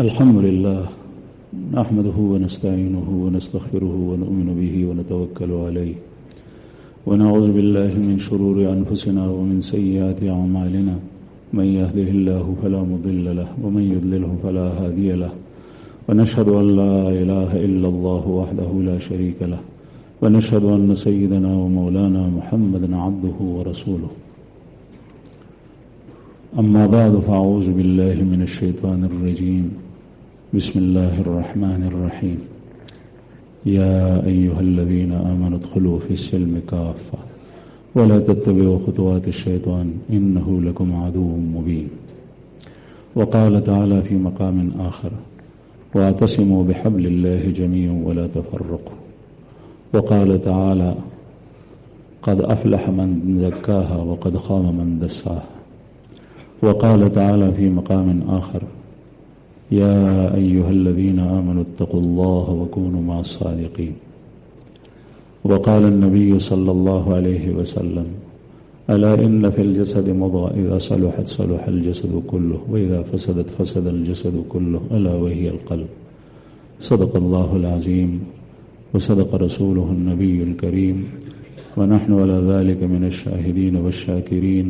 الحمد لله نحمده ونستعينه ونستغفره ونؤمن به ونتوكل عليه ونعوذ بالله من شرور أنفسنا ومن سيئات أعمالنا من يهده الله فلا مضل له ومن يضلله فلا هادي له ونشهد أن لا إله إلا الله وحده لا شريك له ونشهد أن سيدنا ومولانا محمدا عبده ورسوله أما بعد فأعوذ بالله من الشيطان الرجيم بسم الله الرحمن الرحيم يا أيها الذين آمنوا ادخلوا في السلم كافة ولا تتبعوا خطوات الشيطان إنه لكم عدو مبين وقال تعالى في مقام آخر واعتصموا بحبل الله جميعا ولا تفرقوا وقال تعالى قد أفلح من زكاها وقد خاب من دساها وقال تعالى في مقام آخر يا أيها الذين آمنوا اتقوا الله وكونوا مع الصادقين وقال النبي صلى الله عليه وسلم ألا إن في الجسد مضغة إذا صلحت صلح الجسد كله وإذا فسدت فسد الجسد كله ألا وهي القلب صدق الله العظيم وصدق رسوله النبي الكريم ونحن على ذلك من الشاهدين والشاكرين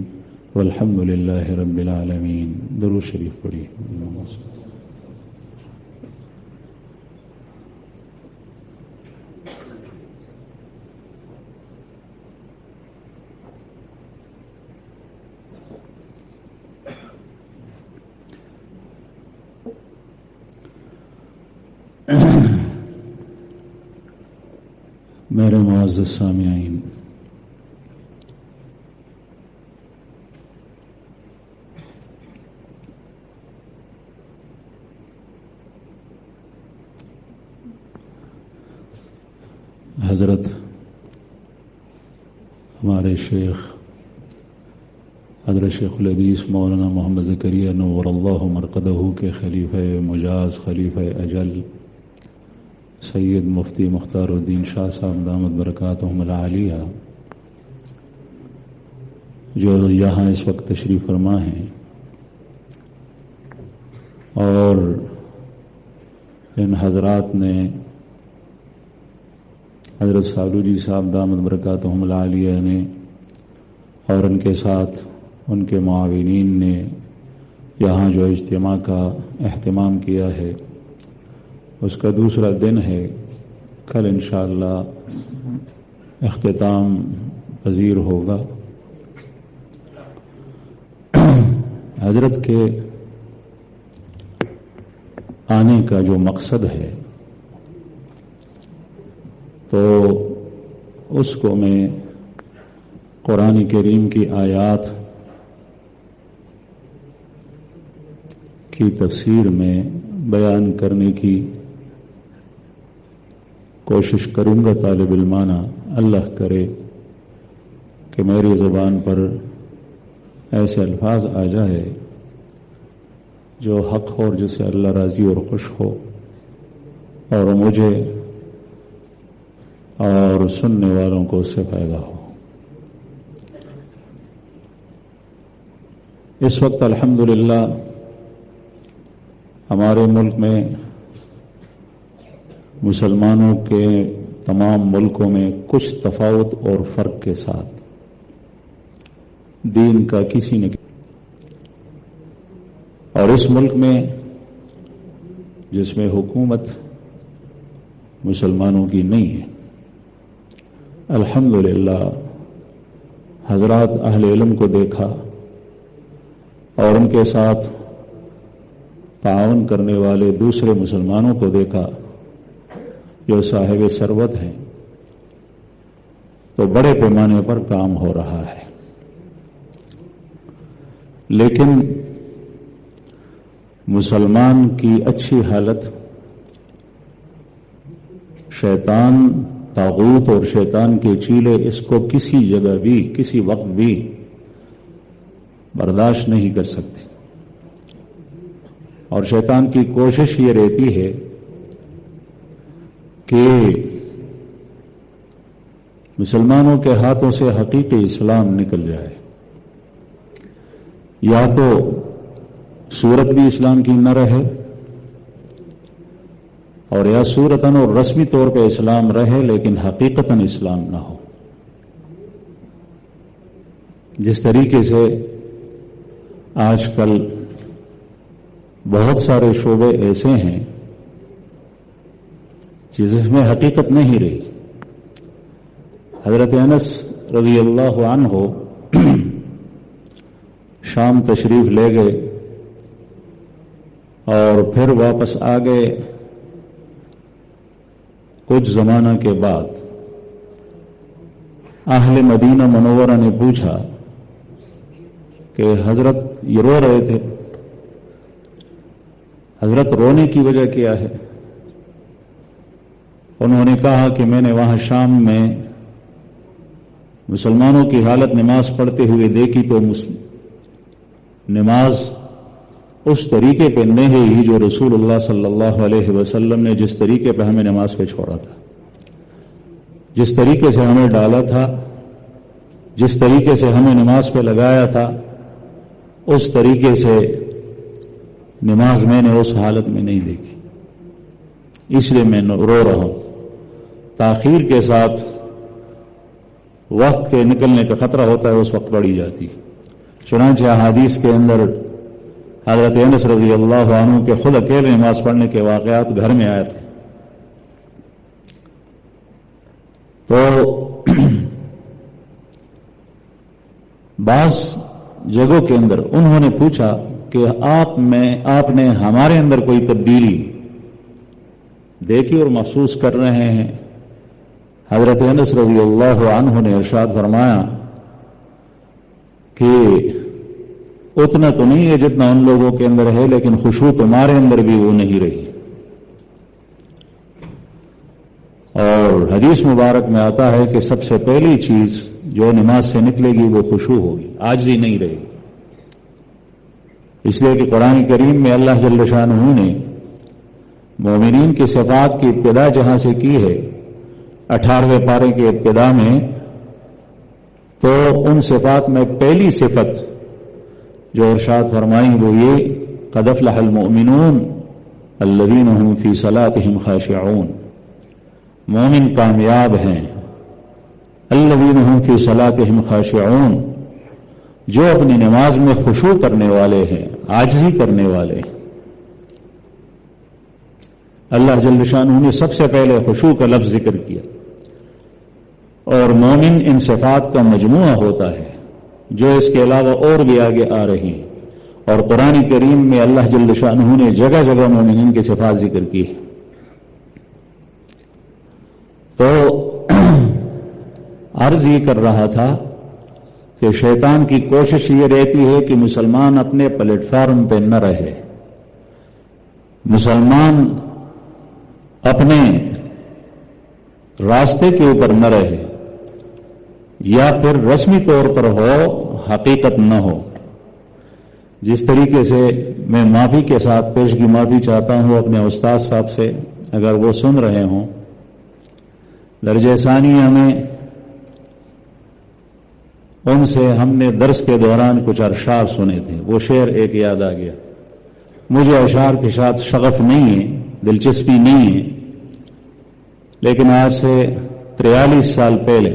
والحمد لله رب العالمين. درود شریف پڑھیے. میرے معزز سامعین، حضرت ہمارے شیخ حضرت شیخ الحدیث مولانا محمد زکریا نور اللہ مرقدہ کے خلیفہ مجاز، خلیفہ اجل سید مفتی مختار الدین شاہ صاحب دامت برکاتہم العالیہ، جو یہاں اس وقت تشریف فرما ہیں، اور ان حضرات نے حضرت سالو جی صاحب دامت برکاتہم العالیہ نے اور ان کے ساتھ ان کے معاونین نے یہاں جو اجتماع کا اہتمام کیا ہے، اس کا دوسرا دن ہے. کل انشاءاللہ اختتام پذیر ہوگا. حضرت کے آنے کا جو مقصد ہے تو اس کو میں قرآن کریم کی آیات کی تفسیر میں بیان کرنے کی کوشش کروں گا. طالب علمانہ اللہ کرے کہ میری زبان پر ایسے الفاظ آ جائے جو حق ہو اور جس سے اللہ راضی اور خوش ہو، اور مجھے اور سننے والوں کو اس سے فائدہ ہو. اس وقت الحمدللہ ہمارے ملک میں مسلمانوں کے تمام ملکوں میں کچھ تفاوت اور فرق کے ساتھ دین کا کسی نے، اور اس ملک میں جس میں حکومت مسلمانوں کی نہیں ہے، الحمدللہ حضرات اہل علم کو دیکھا اور ان کے ساتھ تعاون کرنے والے دوسرے مسلمانوں کو دیکھا جو صاحب ثروت ہیں، تو بڑے پیمانے پر کام ہو رہا ہے. لیکن مسلمان کی اچھی حالت شیطان، طاغوت اور شیطان کے چیلے اس کو کسی جگہ بھی کسی وقت بھی برداشت نہیں کر سکتے، اور شیطان کی کوشش یہ رہتی ہے کہ مسلمانوں کے ہاتھوں سے حقیقی اسلام نکل جائے. یا تو صورت بھی اسلام کی نہ رہے اور یا صورتاً اور رسمی طور پہ اسلام رہے لیکن حقیقتاً اسلام نہ ہو. جس طریقے سے آج کل بہت سارے شعبے ایسے ہیں جس میں حقیقت نہیں رہی. حضرت انس رضی اللہ عنہ شام تشریف لے گئے اور پھر واپس آ گئے. کچھ زمانہ کے بعد اہل مدینہ منورہ نے پوچھا کہ حضرت یہ رو رہے تھے، حضرت رونے کی وجہ کیا ہے؟ انہوں نے کہا کہ میں نے وہاں شام میں مسلمانوں کی حالت نماز پڑھتے ہوئے دیکھی تو نماز اس طریقے پہ نہیں ہوئی جو رسول اللہ صلی اللہ علیہ وسلم نے جس طریقے پہ ہمیں نماز پہ چھوڑا تھا، جس طریقے سے ہمیں ڈالا تھا، جس طریقے سے ہمیں نماز پہ لگایا تھا، اس طریقے سے نماز میں نے اس حالت میں نہیں دیکھی. اس لیے میں رو رہا ہوں. تاخیر کے ساتھ وقت کے نکلنے کا خطرہ ہوتا ہے، اس وقت پڑھی جاتی. چنانچہ احادیث کے اندر حضرت انس رضی اللہ عنہ کے خود اکیلے نماز پڑھنے کے واقعات گھر میں آئے تھے. تو بعض جگہوں کے اندر انہوں نے پوچھا کہ آپ نے ہمارے اندر کوئی تبدیلی دیکھی اور محسوس کر رہے ہیں؟ حضرت انس رضی اللہ عنہ نے ارشاد فرمایا کہ اتنا تو نہیں ہے جتنا ان لوگوں کے اندر ہے، لیکن خشوع تمہارے اندر بھی وہ نہیں رہی. اور حدیث مبارک میں آتا ہے کہ سب سے پہلی چیز جو نماز سے نکلے گی وہ خشوع ہوگی، عاجزی نہیں رہے گی. اس لیے کہ قرآن کریم میں اللہ جل شانہ نے مومنین کی صفات کی ابتدا جہاں سے کی ہے 18ویں پارے کے ابتدا میں، تو ان صفات میں پہلی صفت جو ارشاد فرمائی وہ یہ قد افلح المؤمنون الذین هم فی صلاتهم خاشعون. مومن کامیاب ہیں الذین هم فی صلاتهم خاشعون، جو اپنی نماز میں خشوع کرنے والے ہیں، عاجزی کرنے والے ہیں. اللہ جل شانہ نے سب سے پہلے خشوع کا لفظ ذکر کیا. اور مومن ان صفات کا مجموعہ ہوتا ہے جو اس کے علاوہ اور بھی آگے آ رہی ہیں. اور قرآن کریم میں اللہ جل شانہ نے جگہ جگہ مومنین کی صفات ذکر کی ہے. تو عرض یہ کر رہا تھا کہ شیطان کی کوشش یہ رہتی ہے کہ مسلمان اپنے پلیٹ فارم پہ نہ رہے، مسلمان اپنے راستے کے اوپر نہ رہے، یا پھر رسمی طور پر ہو حقیقت نہ ہو. جس طریقے سے میں معافی کے ساتھ پیشگی معافی چاہتا ہوں اپنے استاد صاحب سے، اگر وہ سن رہے ہوں. درجہ ثانیہ میں ان سے ہم نے درس کے دوران کچھ اشعار سنے تھے، وہ شعر ایک یاد آ گیا. مجھے اشعار کے ساتھ شغف نہیں ہے، دلچسپی نہیں ہے، لیکن آج سے 43 سال پہلے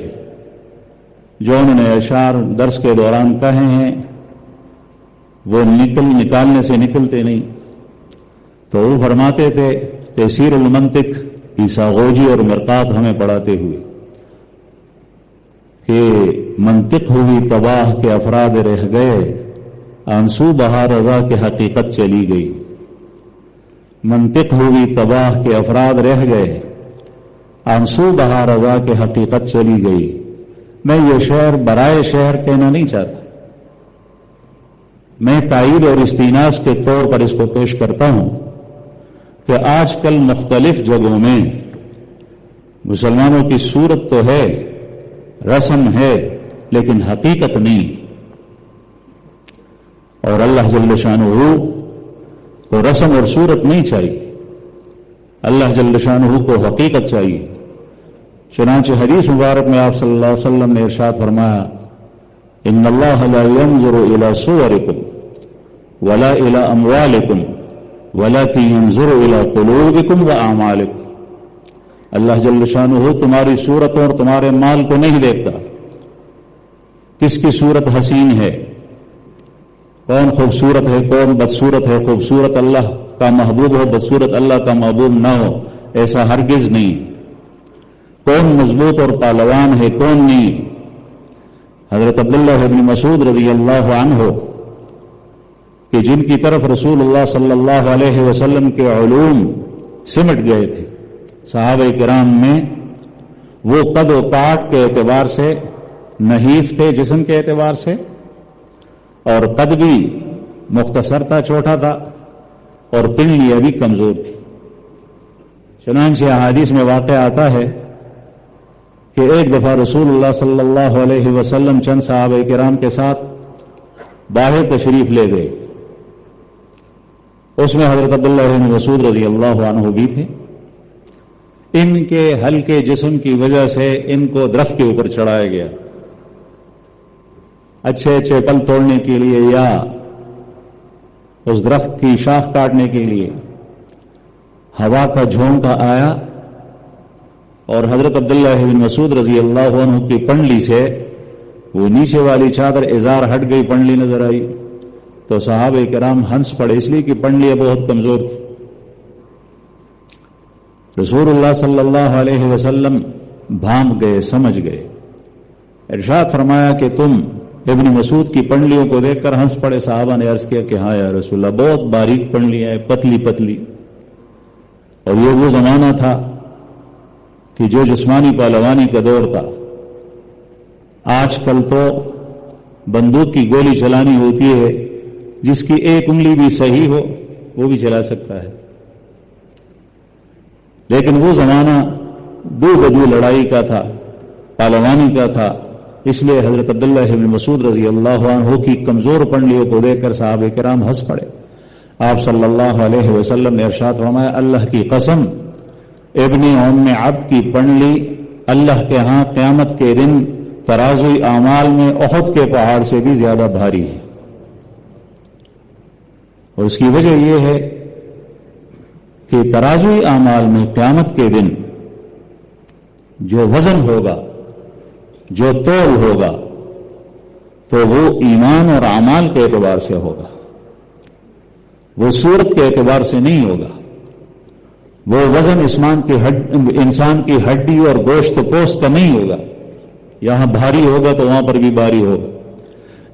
جو انہوں نے اشعار درس کے دوران کہے ہیں وہ نکالنے سے نکلتے نہیں. تو وہ فرماتے تھے تیسیر المنطق عیساغوجی اور مرقات ہمیں پڑھاتے ہوئے کہ منطق ہوئی تباہ کے افراد رہ گئے، آنسو بہا رضا کے حقیقت چلی گئی. منطق ہوئی تباہ کے افراد رہ گئے، آنسو بہا رضا کے حقیقت چلی گئی. میں یہ شعر برائے شعر کہنا نہیں چاہتا، میں تائید اور استیناس کے طور پر اس کو پیش کرتا ہوں کہ آج کل مختلف جگہوں میں مسلمانوں کی صورت تو ہے، رسم ہے، لیکن حقیقت نہیں. اور اللہ جل شانہ کو رسم اور صورت نہیں چاہیے، اللہ جل شانہ کو حقیقت چاہیے. چنانچہ حدیث مبارک میں آپ صلی اللہ علیہ وسلم نے ارشاد فرمایا ان اللہ لا ينظر الى صورکم ولا الى اموالکم وَلَكِنْ يَنْظُرُ إِلَىٰ قُلُوبِكُمْ وَأَعْمَالِكُمْ، اللہ جل شانہ تمہاری صورتوں اور تمہارے مال کو نہیں دیکھتا، کس کی صورت حسین ہے، کون خوبصورت ہے، کون بدصورت ہے، خوبصورت اللہ کا محبوب ہو، بدصورت اللہ کا محبوب نہ ہو، ایسا ہرگز نہیں، کون مضبوط اور پہلوان ہے، کون نہیں۔ حضرت عبداللہ بن مسعود رضی اللہ عنہ کہ جن کی طرف رسول اللہ صلی اللہ علیہ وسلم کے علوم سمٹ گئے تھے صحابہ کرام میں، وہ قد و کاٹ کے اعتبار سے نحیف تھے، جسم کے اعتبار سے، اور قد بھی مختصر تھا، چھوٹا تھا، اور پنڈلیاں بھی کمزور تھی۔ چنانچہ احادیث میں واقع آتا ہے کہ ایک دفعہ رسول اللہ صلی اللہ علیہ وسلم چند صحابہ کرام کے ساتھ باہر تشریف لے گئے، اس میں حضرت عبداللہ بن مسعود رضی اللہ عنہ بھی تھے۔ ان کے ہلکے جسم کی وجہ سے ان کو درخت کے اوپر چڑھایا گیا، اچھے اچھے پھل توڑنے کے لیے یا اس درخت کی شاخ کاٹنے کے لیے۔ ہوا کا جھونکا آیا اور حضرت عبداللہ بن مسعود رضی اللہ عنہ کی پنڈلی سے وہ نیچے والی چادر ازار ہٹ گئی، پنڈلی نظر آئی، تو صحابہ کرام ہنس پڑے، اس لیے کہ پنڈلیاں بہت کمزور تھی۔ رسول اللہ صلی اللہ علیہ وسلم بھانپ گئے، سمجھ گئے، ارشاد فرمایا کہ تم ابن مسعود کی پنڈلیوں کو دیکھ کر ہنس پڑے۔ صحابہ نے عرض کیا کہ ہاں یا رسول اللہ، بہت باریک پنڈلیاں ہیں، پتلی پتلی، اور یہ وہ زمانہ تھا کہ جو جسمانی پہلوانی کا دور تھا۔ آج کل تو بندوق کی گولی چلانی ہوتی ہے، جس کی ایک انگلی بھی صحیح ہو وہ بھی چلا سکتا ہے، لیکن وہ زمانہ دو بدو لڑائی کا تھا، پہلوانی کا تھا، اس لیے حضرت عبداللہ بن مسعود رضی اللہ عنہ کی کمزور پنڈلیوں کو دیکھ کر صحابہ کرام ہنس پڑے۔ آپ صلی اللہ علیہ وسلم نے ارشاد فرمایا، اللہ کی قسم، ابن ام عبد کی پنڈلی اللہ کے ہاں قیامت کے دن ترازوی اعمال میں احد کے پہاڑ سے بھی زیادہ بھاری ہے، اور اس کی وجہ یہ ہے کہ ترازوی اعمال میں قیامت کے دن جو وزن ہوگا، جو تول ہوگا، تو وہ ایمان اور اعمال کے اعتبار سے ہوگا، وہ صورت کے اعتبار سے نہیں ہوگا۔ وہ وزن انسان کی ہڈی اور گوشت پوست کا نہیں ہوگا، یہاں بھاری ہوگا تو وہاں پر بھی بھاری ہوگا،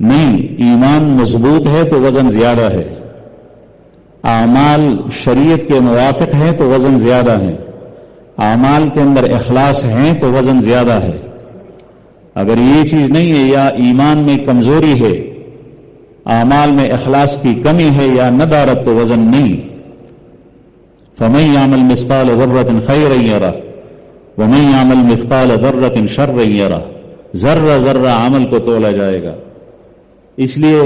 نہیں، ایمان مضبوط ہے تو وزن زیادہ ہے، اعمال شریعت کے موافق ہیں تو وزن زیادہ ہے، اعمال کے اندر اخلاص ہیں تو وزن زیادہ ہے۔ اگر یہ چیز نہیں ہے، یا ایمان میں کمزوری ہے، اعمال میں اخلاص کی کمی ہے یا ندارت، تو وزن نہیں۔ فَمَن يَعْمَلْ مِثْقَالَ ذَرَّةٍ خَيْرًا يَرَهُ وَمَن يَعْمَلْ مِثْقَالَ ذَرَّةٍ شَرًّا يَرَهُ، ذرہ ذرہ عمل کو تولا جائے گا۔ اس لیے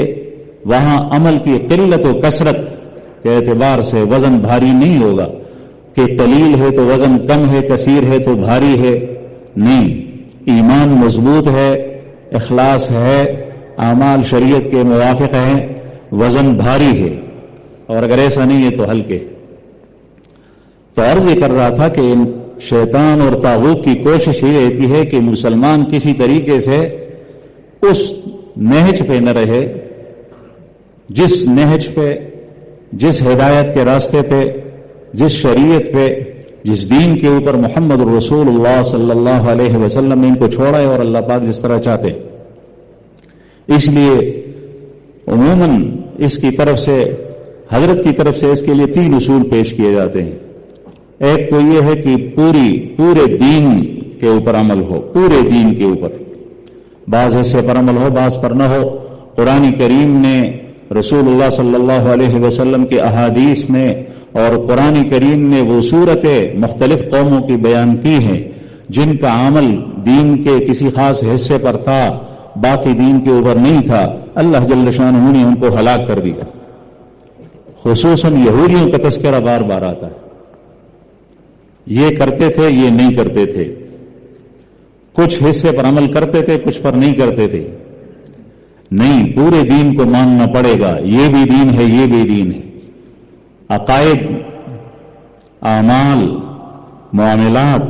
وہاں عمل کی قلت و کثرت کے اعتبار سے وزن بھاری نہیں ہوگا کہ قلیل ہے تو وزن کم ہے، کثیر ہے تو بھاری ہے، نہیں، ایمان مضبوط ہے، اخلاص ہے، اعمال شریعت کے موافق ہیں، وزن بھاری ہے، اور اگر ایسا نہیں ہے تو ہلکے۔ تو عرض یہ کر رہا تھا کہ شیطان اور طاغوت کی کوشش یہ رہتی ہے کہ مسلمان کسی طریقے سے اس نہج پہ نہ رہے، جس نہج پہ، جس ہدایت کے راستے پہ، جس شریعت پہ، جس دین کے اوپر محمد رسول اللہ صلی اللہ علیہ وسلم نے ان کو چھوڑا ہے، اور اللہ پاک جس طرح چاہتے۔ اس لیے عموماً اس کی طرف سے، حضرت کی طرف سے اس کے لیے 3 اصول پیش کیے جاتے ہیں۔ ایک تو یہ ہے کہ پورے دین کے اوپر عمل ہو، پورے دین کے اوپر، بعض حصے پر عمل ہو، بعض پر نہ ہو۔ قرآن کریم نے، رسول اللہ صلی اللہ علیہ وسلم کے احادیث نے اور قرآن کریم نے وہ صورتیں مختلف قوموں کی بیان کی ہیں جن کا عمل دین کے کسی خاص حصے پر تھا، باقی دین کے اوپر نہیں تھا، اللہ جل شانہ نے ان کو ہلاک کر دیا۔ خصوصاً یہودیوں کا تذکرہ بار بار آتا ہے، یہ کرتے تھے، یہ نہیں کرتے تھے، کچھ حصے پر عمل کرتے تھے، کچھ پر نہیں کرتے تھے، نہیں، پورے دین کو ماننا پڑے گا، یہ بھی دین ہے، یہ بھی دین ہے۔ عقائد، اعمال، معاملات،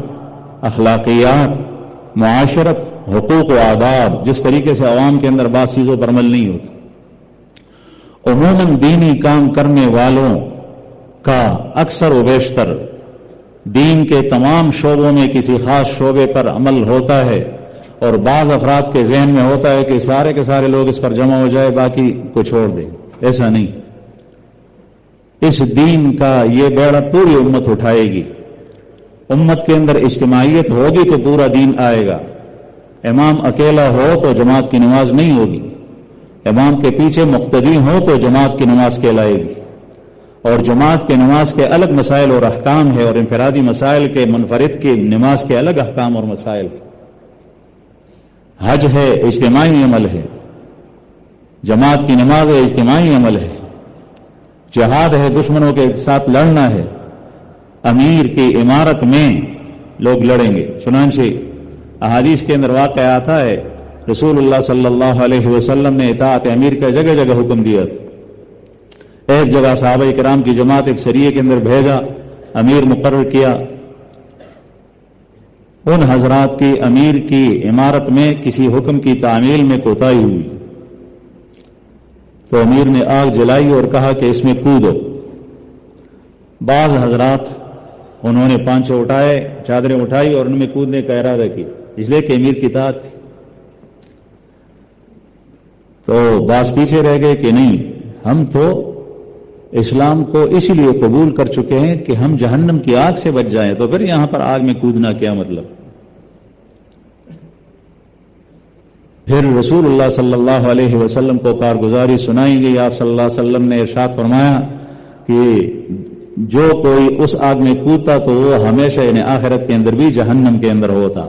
اخلاقیات، معاشرت، حقوق و آداب، جس طریقے سے عوام کے اندر بعض چیزوں پر عمل نہیں ہوتا۔ عموماً دینی کام کرنے والوں کا اکثر و بیشتر دین کے تمام شعبوں میں کسی خاص شعبے پر عمل ہوتا ہے، اور بعض افراد کے ذہن میں ہوتا ہے کہ سارے کے سارے لوگ اس پر جمع ہو جائے، باقی کو چھوڑ دیں۔ ایسا نہیں، اس دین کا یہ بیڑا پوری امت اٹھائے گی۔ امت کے اندر اجتماعیت ہوگی تو پورا دین آئے گا۔ امام اکیلا ہو تو جماعت کی نماز نہیں ہوگی، امام کے پیچھے مقتدی ہو تو جماعت کی نماز کہلائے گی، اور جماعت کے نماز کے الگ مسائل اور احکام ہے، اور انفرادی مسائل کے منفرد کی نماز کے الگ احکام اور مسائل۔ حج ہے، اجتماعی عمل ہے، جماعت کی نماز ہے، اجتماعی عمل ہے۔ جہاد ہے، دشمنوں کے ساتھ لڑنا ہے، امیر کی عمارت میں لوگ لڑیں گے۔ چنانچہ احادیث کے اندر واقع آتا ہے رسول اللہ صلی اللہ علیہ وسلم نے اطاعت امیر کا جگہ جگہ حکم دیا تھا۔ ایک جگہ صحابہ کرام کی جماعت ایک سریے کے اندر بھیجا، امیر مقرر کیا، ان حضرات کی امیر کی عمارت میں کسی حکم کی تعمیل میں کوتاہی ہوئی تو امیر نے آگ جلائی اور کہا کہ اس میں کودو۔ بعض حضرات انہوں نے پانچے اٹھائے، چادریں اٹھائی اور ان میں کودنے کا ارادہ کیا، اس لیے کہ امیر کی اطاعت تھی۔ تو بعض پیچھے رہ گئے کہ نہیں، ہم تو اسلام کو اسی لیے قبول کر چکے ہیں کہ ہم جہنم کی آگ سے بچ جائیں، تو پھر یہاں پر آگ میں کودنا کیا مطلب؟ پھر رسول اللہ صلی اللہ علیہ وسلم کو کارگزاری سنائی گئی۔ آپ صلی اللہ علیہ وسلم نے ارشاد فرمایا کہ جو کوئی اس آگ میں کودتا تو وہ ہمیشہ یعنی آخرت کے اندر بھی جہنم کے اندر ہوتا،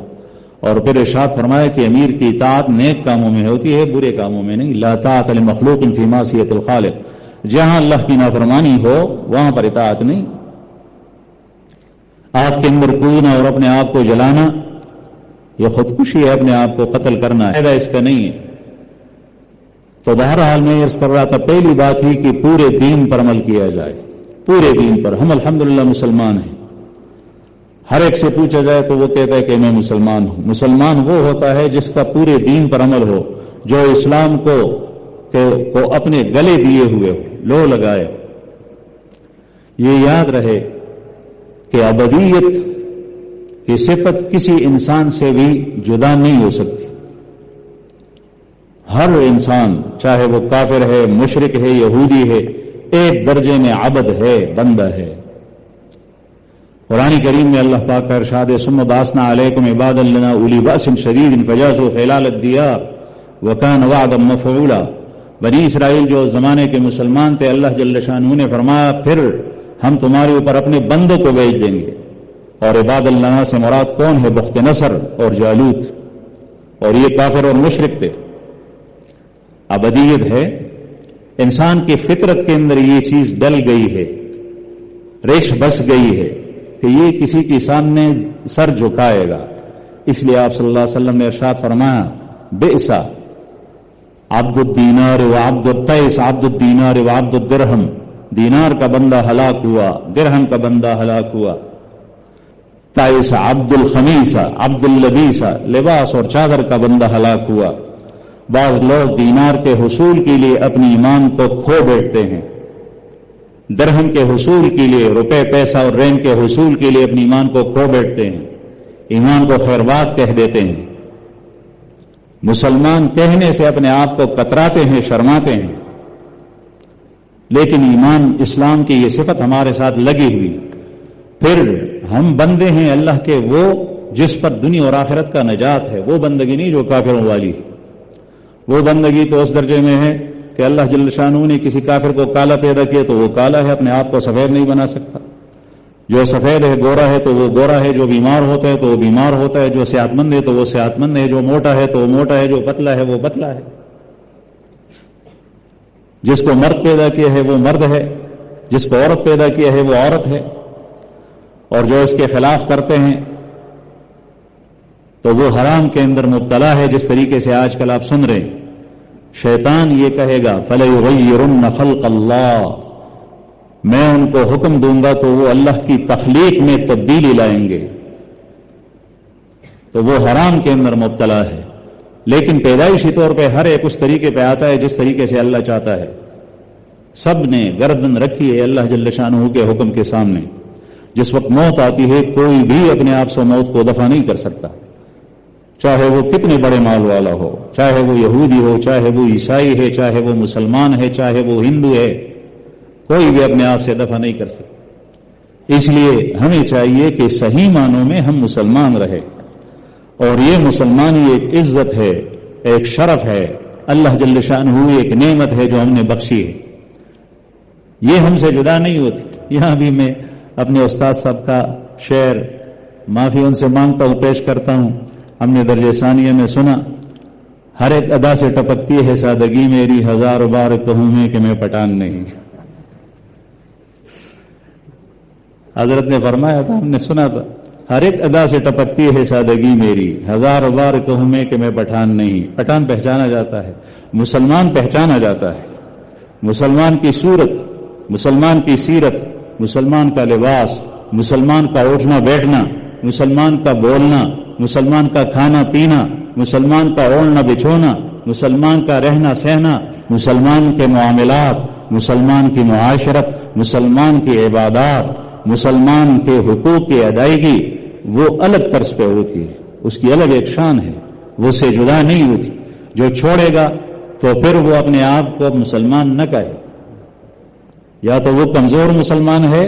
اور پھر ارشاد فرمایا کہ امیر کی اطاعت نیک کاموں میں ہوتی ہے، برے کاموں میں نہیں۔ لا طاعۃ لمخلوق فی معصیۃ الخالق، جہاں اللہ کی نافرمانی ہو وہاں پر اطاعت نہیں۔ آگ کے اندر کودنا اور اپنے آپ کو جلانا یہ خودکشی ہے، اپنے آپ کو قتل کرنا ہے، فائدہ اس کا نہیں ہے۔ تو بہرحال میں عرض کر رہا تھا، پہلی بات ہی کہ پورے دین پر عمل کیا جائے، پورے دین پر۔ ہم الحمدللہ مسلمان ہیں، ہر ایک سے پوچھا جائے تو وہ کہتا ہے کہ میں مسلمان ہوں۔ مسلمان وہ ہوتا ہے جس کا پورے دین پر عمل ہو، جو اسلام کو اپنے گلے دیے ہوئے ہو، لو لگائے۔ یہ یاد رہے کہ ابدیت کی صفت کسی انسان سے بھی جدا نہیں ہو سکتی۔ ہر انسان چاہے وہ کافر ہے، مشرک ہے، یہودی ہے، ایک درجے میں عبد ہے، بندہ ہے۔ قرآن کریم میں اللہ پاک کا ارشاد ہے، ثم بعثنا علیکم عبادا لنا اولی بأس شدید فجاسوا خلال الدیار وکان وعدا مفعولا۔ بنی اسرائیل جو زمانے کے مسلمان تھے، اللہ جل شانہ نے فرمایا پھر ہم تمہارے اوپر اپنے بندوں کو بھیج دیں گے، اور عباد اللہ سے مراد کون ہے؟ بخت نصر اور جالوت، اور یہ کافر اور مشرک تھے۔ ابدیت ہے، انسان کی فطرت کے اندر یہ چیز ڈل گئی ہے، ریش بس گئی ہے کہ یہ کسی کے سامنے سر جھکائے گا۔ اس لیے آپ صلی اللہ علیہ وسلم نے ارشاد فرمایا، بئس عبد الدینار و عبد التیس عبد الدینار و عبد الدرہم، دینار کا بندہ ہلاک ہوا، درہم کا بندہ ہلاک ہوا۔ تائس عبد الخمیس عبد اللبیس، لباس اور چادر کا بندہ ہلاک ہوا۔ بعض لوگ دینار کے حصول کے لیے اپنی ایمان کو کھو بیٹھتے ہیں، درہم کے حصول کے لیے، روپے پیسہ اور رین کے حصول کے لیے اپنی ایمان کو کھو بیٹھتے ہیں، ایمان کو خیرباد کہہ دیتے ہیں، مسلمان کہنے سے اپنے آپ کو کتراتے ہیں، شرماتے ہیں۔ لیکن ایمان اسلام کی یہ صفت ہمارے ساتھ لگی ہوئی۔ پھر ہم بندے ہیں اللہ کے وہ جس پر دنیا اور آخرت کا نجات ہے، وہ بندگی نہیں جو کافروں والی ہے۔ وہ بندگی تو اس درجے میں ہے کہ اللہ جل شانہ نے کسی کافر کو کالا پیدا کیا تو وہ کالا ہے، اپنے آپ کو سفید نہیں بنا سکتا۔ جو سفید ہے گورا ہے تو وہ گورا ہے، جو بیمار ہوتا ہے تو وہ بیمار ہوتا ہے، جو صحت مند ہے تو وہ صحت مند ہے، جو موٹا ہے تو وہ موٹا ہے، جو پتلا ہے وہ پتلا ہے۔ جس کو مرد پیدا کیا ہے وہ مرد ہے، جس کو عورت پیدا کیا ہے وہ عورت ہے، اور جو اس کے خلاف کرتے ہیں تو وہ حرام کے اندر مبتلا ہے۔ جس طریقے سے آج کل آپ سن رہے ہیں، شیطان یہ کہے گا فَلَيُغَيِّرُنَّ خَلْقَ اللَّهِ، میں ان کو حکم دوں گا تو وہ اللہ کی تخلیق میں تبدیلی لائیں گے، تو وہ حرام کے اندر مبتلا ہے، لیکن پیدائشی طور پہ ہر ایک اس طریقے پہ آتا ہے جس طریقے سے اللہ چاہتا ہے۔ سب نے گردن رکھی ہے اللہ جل شانہ کے حکم کے سامنے۔ جس وقت موت آتی ہے کوئی بھی اپنے آپ سے موت کو دفع نہیں کر سکتا، چاہے وہ کتنے بڑے مال والا ہو، چاہے وہ یہودی ہو، چاہے وہ عیسائی ہے، چاہے وہ مسلمان ہے، چاہے وہ ہندو ہے، کوئی بھی اپنے آپ سے دفع نہیں کر سکتا۔ اس لیے ہمیں چاہیے کہ صحیح معنوں میں ہم مسلمان رہے، اور یہ مسلمانی ایک عزت ہے، ایک شرف ہے، اللہ جل شانہ ایک نعمت ہے جو ہم نے بخشی ہے، یہ ہم سے جدا نہیں ہوتی۔ یہاں بھی میں اپنے استاد صاحب کا شعر معافی ان سے مانگتا ہوں، پیش کرتا ہوں۔ ہم نے درجہ ثانیہ میں سنا، ہر ایک ادا سے ٹپکتی ہے سادگی میری، ہزار بار کہوں میں کہ میں پٹھان نہیں۔ حضرت نے فرمایا تھا، ہم نے سنا تھا، ہر ایک ادا سے ٹپکتی ہے سادگی میری، ہزار بار کہوں میں کہ میں پٹھان نہیں۔ پٹھان پہچانا جاتا ہے، مسلمان پہچانا جاتا ہے، مسلمان کی صورت، مسلمان کی سیرت، مسلمان کا لباس، مسلمان کا اٹھنا بیٹھنا، مسلمان کا بولنا، مسلمان کا کھانا پینا، مسلمان کا اوڑھنا بچھونا، مسلمان کا رہنا سہنا، مسلمان کے معاملات، مسلمان کی معاشرت، مسلمان کی عبادات، مسلمان کے حقوق کی ادائیگی، وہ الگ طرز پہ ہوتی ہے، اس کی الگ ایک شان ہے، وہ اس سے جدا نہیں ہوتی۔ جو چھوڑے گا تو پھر وہ اپنے آپ کو مسلمان نہ کہے، یا تو وہ کمزور مسلمان ہے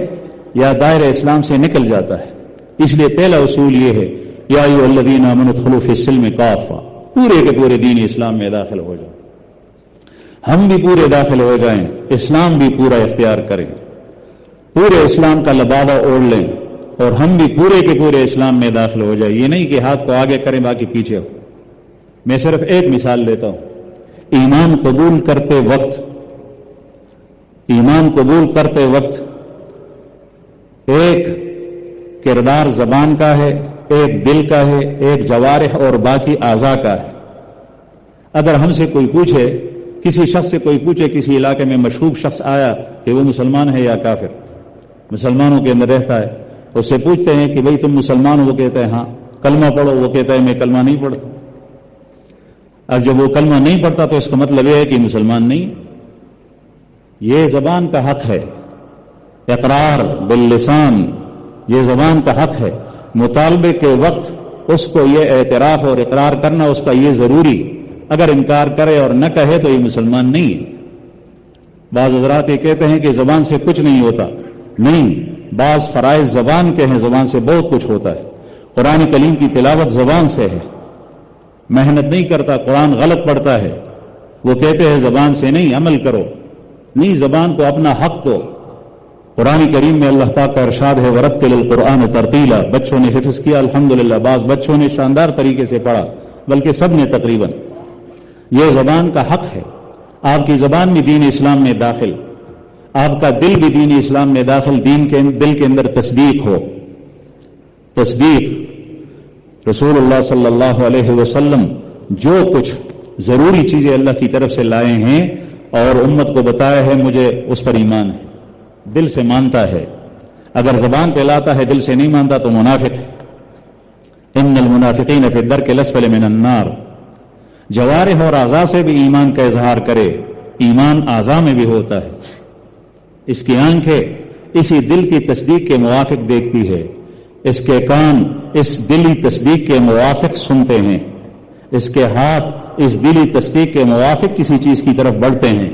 یا دائرہ اسلام سے نکل جاتا ہے۔ اس لیے پہلا اصول یہ ہے، یا ایھا الذین آمنوا ادخلوا فی السلم کافہ، پورے کے پورے دین اسلام میں داخل ہو جائیں، ہم بھی پورے داخل ہو جائیں، اسلام بھی پورا اختیار کریں، پورے اسلام کا لبادہ اوڑھ لیں، اور ہم بھی پورے کے پورے اسلام میں داخل ہو جائیں۔ یہ نہیں کہ ہاتھ کو آگے کریں باقی پیچھے ہو۔ میں صرف ایک مثال لیتا ہوں، ایمان قبول کرتے وقت، ایمان قبول کرتے وقت ایک کردار زبان کا ہے، ایک دل کا ہے، ایک جوارح اور باقی اعضاء کا ہے۔ اگر ہم سے کوئی پوچھے، کسی شخص سے کوئی پوچھے، کسی علاقے میں مشہور شخص آیا کہ وہ مسلمان ہے یا کافر، مسلمانوں کے اندر رہتا ہے، اس سے پوچھتے ہیں کہ بھئی تم مسلمان ہو؟ وہ کہتا ہے ہاں۔ کلمہ پڑھو؟ وہ کہتا ہے میں کلمہ نہیں پڑھتا۔ اب جب وہ کلمہ نہیں پڑھتا تو اس کا مطلب یہ ہے کہ مسلمان نہیں۔ یہ زبان کا حق ہے، اقرار باللسان، یہ زبان کا حق ہے۔ مطالبے کے وقت اس کو یہ اعتراف اور اقرار کرنا اس کا یہ ضروری، اگر انکار کرے اور نہ کہے تو یہ مسلمان نہیں ہے۔ بعض حضرات یہ کہتے ہیں کہ زبان سے کچھ نہیں ہوتا، نہیں، بعض فرائض زبان کے ہیں، زبان سے بہت کچھ ہوتا ہے۔ قرآن کریم کی تلاوت زبان سے ہے، محنت نہیں کرتا، قرآن غلط پڑھتا ہے، وہ کہتے ہیں زبان سے نہیں، عمل کرو، نہیں، زبان کو اپنا حق دو۔ قرآن کریم میں اللہ پاک کا ارشاد ہے ورتل القرآن ترتیلا، بچوں نے حفظ کیا الحمدللہ، بعض بچوں نے شاندار طریقے سے پڑھا، بلکہ سب نے تقریباً۔ یہ زبان کا حق ہے، آپ کی زبان بھی دین اسلام میں داخل، آپ کا دل بھی دین اسلام میں داخل، دل کے اندر تصدیق ہو۔ تصدیق، رسول اللہ صلی اللہ علیہ وسلم جو کچھ ضروری چیزیں اللہ کی طرف سے لائے ہیں اور امت کو بتایا ہے، مجھے اس پر ایمان ہے، دل سے مانتا ہے۔ اگر زبان پہ لاتا ہے، دل سے نہیں مانتا تو منافق ہے۔ ان المنافقین فی الدرک الاسفل من النار، جوارح اور اعضاء سے بھی ایمان کا اظہار کرے، ایمان اعضاء میں بھی ہوتا ہے۔ اس کی آنکھیں اسی دل کی تصدیق کے موافق دیکھتی ہے، اس کے کان اس دلی تصدیق کے موافق سنتے ہیں، اس کے ہاتھ اس دلی تصدیق کے موافق کسی چیز کی طرف بڑھتے ہیں۔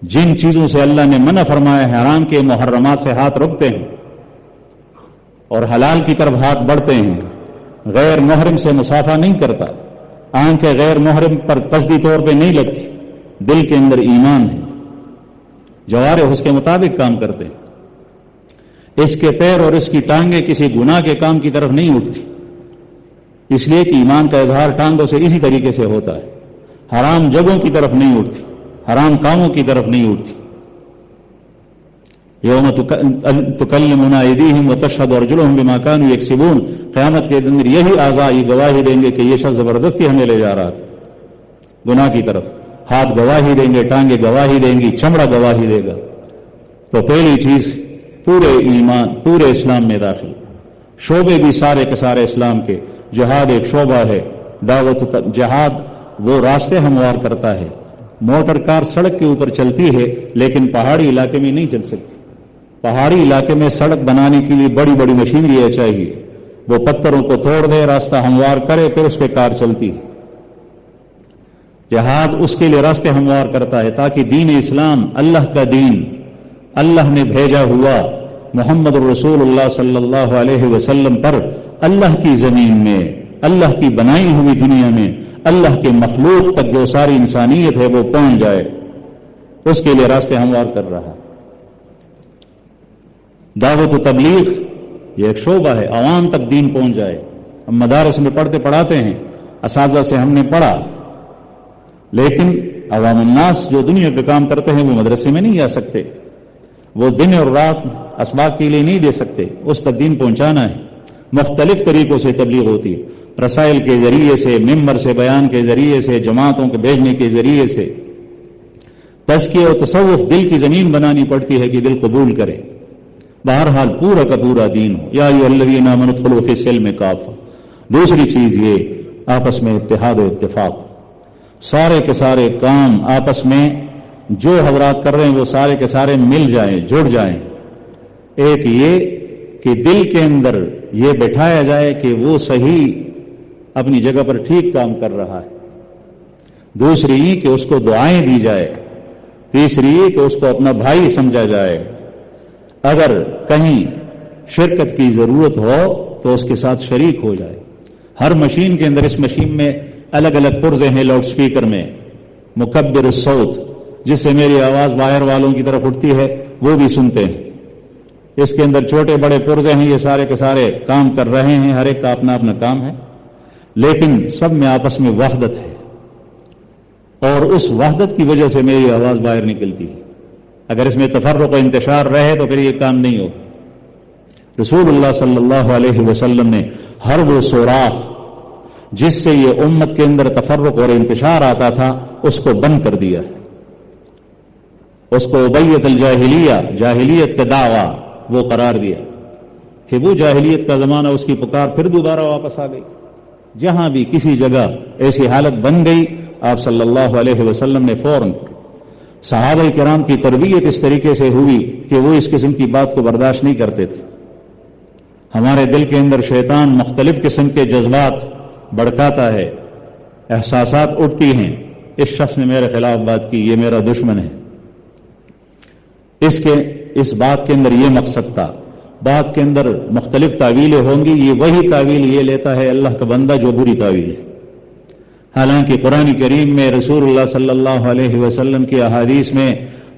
جن چیزوں سے اللہ نے منع فرمایا ہے، حرام کے محرمات سے ہاتھ رکتے ہیں اور حلال کی طرف ہاتھ بڑھتے ہیں۔ غیر محرم سے مصافحہ نہیں کرتا، آنکھیں غیر محرم پر قصدی طور پہ نہیں لگتی، دل کے اندر ایمان ہے، جوارح اس کے مطابق کام کرتے ہیں۔ اس کے پیر اور اس کی ٹانگیں کسی گناہ کے کام کی طرف نہیں اٹھتی، اس لیے کہ ایمان کا اظہار ٹانگوں سے اسی طریقے سے ہوتا ہے، حرام جگہوں کی طرف نہیں اٹھتی، حرام کاموں کی طرف نہیں اٹھتی۔ یوم تکلمنا ایدیہم وتشہد ارجلہم بما کانوا یکسبون، قیامت کے دن یہی اعضاء یہ گواہی دیں گے کہ یہ شخص زبردستی ہمیں لے جا رہا تھا گناہ کی طرف۔ ہاتھ گواہی دیں گے، ٹانگیں گواہی دیں گی، چمڑا گواہی دے گا۔ تو پہلی چیز پورے ایمان پورے اسلام میں داخل، شعبے بھی سارے کے سارے اسلام کے، جہاد ایک شعبہ ہے، دعوت جہاد وہ راستے ہموار کرتا ہے، موٹر کار سڑک کے اوپر چلتی ہے لیکن پہاڑی علاقے میں نہیں چل سکتی، پہاڑی علاقے میں سڑک بنانے کے لیے بڑی بڑی مشینری چاہیے، وہ پتھروں کو توڑ دے، راستہ ہموار کرے، پھر اس پہ کار چلتی ہے۔ جہاد اس کے لیے راستے ہموار کرتا ہے تاکہ دین اسلام، اللہ کا دین، اللہ نے بھیجا ہوا محمد الرسول اللہ صلی اللہ علیہ وسلم پر اللہ کی زمین میں، اللہ کی بنائی ہوئی دنیا میں، اللہ کے مخلوق تک جو ساری انسانیت ہے وہ پہنچ جائے، اس کے لیے راستے ہموار کر رہا۔ دعوت و تبلیغ یہ ایک شعبہ ہے، عوام تک دین پہنچ جائے۔ ہم مدارس میں پڑھاتے ہیں، اساتذہ سے ہم نے پڑھا، لیکن عوام الناس جو دنیا پہ کام کرتے ہیں وہ مدرسے میں نہیں آ سکتے، وہ دن اور رات اسباق کے لیے نہیں دے سکتے، اس تک دین پہنچانا ہے۔ مختلف طریقوں سے تبلیغ ہوتی ہے، رسائل کے ذریعے سے، ممبر سے بیان کے ذریعے سے، جماعتوں کے بھیجنے کے ذریعے سے۔ تزکیہ و تصوف دل کی زمین بنانی پڑتی ہے کہ دل قبول کرے۔ بہرحال پورا کا پورا دین ہو، یا ایھا الذین آمنوا ادخلوا فی السلم کافہ۔ دوسری چیز یہ آپس میں اتحاد و اتفاق، سارے کے سارے کام آپس میں جو حضرات کر رہے ہیں وہ سارے کے سارے مل جائیں، جڑ جائیں۔ ایک یہ کہ دل کے اندر یہ بٹھایا جائے کہ وہ صحیح اپنی جگہ پر ٹھیک کام کر رہا ہے، دوسری یہ کہ اس کو دعائیں دی جائے، تیسری یہ کہ اس کو اپنا بھائی سمجھا جائے، اگر کہیں شرکت کی ضرورت ہو تو اس کے ساتھ شریک ہو جائے۔ ہر مشین کے اندر، اس مشین میں الگ الگ پرزے ہیں، لاؤڈ سپیکر میں مکبر الصوت، جس سے میری آواز باہر والوں کی طرف اٹھتی ہے وہ بھی سنتے ہیں۔ اس کے اندر چھوٹے بڑے پرزے ہیں، یہ سارے کے سارے کام کر رہے ہیں، ہر ایک کا اپنا اپنا کام ہے، لیکن سب میں آپس میں وحدت ہے، اور اس وحدت کی وجہ سے میری آواز باہر نکلتی ہے۔ اگر اس میں تفرق و انتشار رہے تو پھر یہ کام نہیں ہو۔ رسول اللہ صلی اللہ علیہ وسلم نے ہر وہ سوراخ جس سے یہ امت کے اندر تفرق اور انتشار آتا تھا اس کو بند کر دیا، اس کو ابیت الجاہلیہ، جاہلیت کا دعویٰ وہ قرار دیا کہ وہ جاہلیت کا زمانہ، اس کی پکار پھر دوبارہ واپس آ گئی۔ جہاں بھی کسی جگہ ایسی حالت بن گئی، آپ صلی اللہ علیہ وسلم نے فوراً، صحابہ کرام کی تربیت اس طریقے سے ہوئی کہ وہ اس قسم کی بات کو برداشت نہیں کرتے تھے۔ ہمارے دل کے اندر شیطان مختلف قسم کے جذبات بڑکاتا ہے، احساسات اٹھتی ہیں، اس شخص نے میرے خلاف بات کی، یہ میرا دشمن ہے۔ اس بات کے اندر یہ مقصد تھا، بات کے اندر مختلف تعویلیں ہوں گی، یہ وہی تعویل یہ لیتا ہے اللہ کا بندہ جو بری تعویل ہے۔ حالانکہ قرآن کریم میں رسول اللہ صلی اللہ علیہ وسلم کی احادیث میں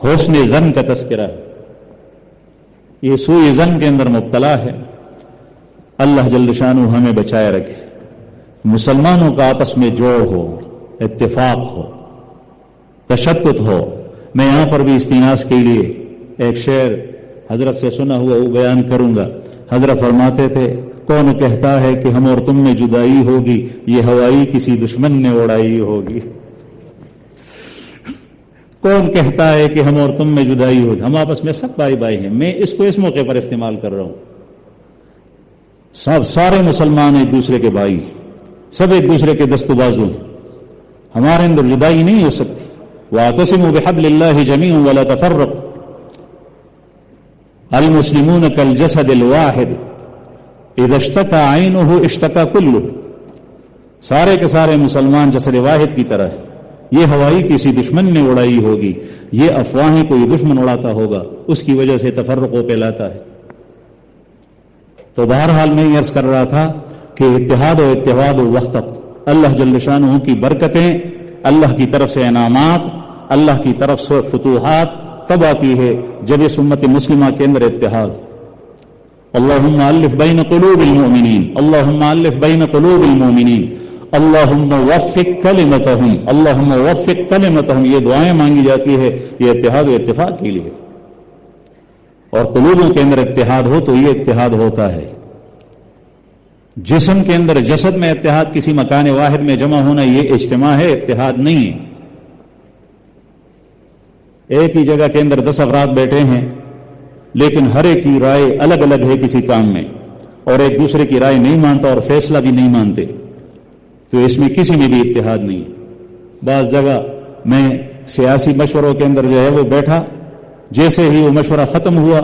حسن ظن کا تذکرہ ہے، یہ سوء ظن کے اندر مبتلا ہے۔ اللہ جل شانہ ہمیں بچائے رکھے۔ مسلمانوں کا آپس میں جوڑ ہو، اتفاق ہو، تشدد ہو۔ میں یہاں پر بھی استیناس کے لیے ایک شعر حضرت سے سنا ہوا وہ بیان کروں گا۔ حضرت فرماتے تھے، کون کہتا ہے کہ ہم اور تم میں جدائی ہوگی، یہ ہوائی کسی دشمن نے اڑائی ہوگی۔ کون کہتا ہے کہ ہم اور تم میں جدائی ہوگی؟ ہم آپس میں سب بھائی بھائی ہیں۔ میں اس کو اس موقع پر استعمال کر رہا ہوں، سارے مسلمان ایک دوسرے کے بھائی، سب ایک دوسرے کے دست و بازو ہیں، ہمارے اندر جدائی نہیں ہو سکتی۔ وَاعْتَصِمُوا بِحَبْلِ اللَّهِ جَمِيعًا وَلَا تَفَرَّقُوا الْمُسْلِمُونَ كَالْجَسَدِ الْوَاحِدِ اِذَا اشْتَكَى عَيْنُهُ اشْتَكَى كُلُّهُ۔ سارے کے سارے مسلمان جسد واحد کی طرح ہے۔ یہ ہوائی کسی دشمن نے اڑائی ہوگی، یہ افواہیں کوئی دشمن اڑاتا ہوگا، اس کی وجہ سے تفرق و پھیلاتا ہے۔ تو بہرحال میں یہ عرض کر رہا تھا کہ اتحاد و اتحاد و وحدت، اللہ جل شانہ کی برکتیں، اللہ کی طرف سے انعامات، اللہ کی طرف سے فتوحات تب آتی ہے جب اس امت مسلمہ کے اندر اتحاد۔ اللہم الف بین قلوب المؤمنین، اللہم الف بین قلوب المؤمنین، اللہم وفق کلمتہم، اللہم وفق کلمتہم، یہ دعائیں مانگی جاتی ہے یہ اتحاد و اتفاق کے لیے۔ اور قلوبوں کے اندر اتحاد ہو تو یہ اتحاد ہوتا ہے۔ جسم کے اندر، جسد میں اتحاد، کسی مکان واحد میں جمع ہونا، یہ اجتماع ہے، اتحاد نہیں ہے۔ ایک ہی جگہ کے اندر 10 افراد بیٹھے ہیں، لیکن ہر ایک کی رائے الگ الگ ہے کسی کام میں، اور ایک دوسرے کی رائے نہیں مانتا اور فیصلہ بھی نہیں مانتے، تو اس میں کسی میں بھی اتحاد نہیں ہے۔ بعض جگہ میں سیاسی مشوروں کے اندر جو ہے وہ بیٹھا، جیسے ہی وہ مشورہ ختم ہوا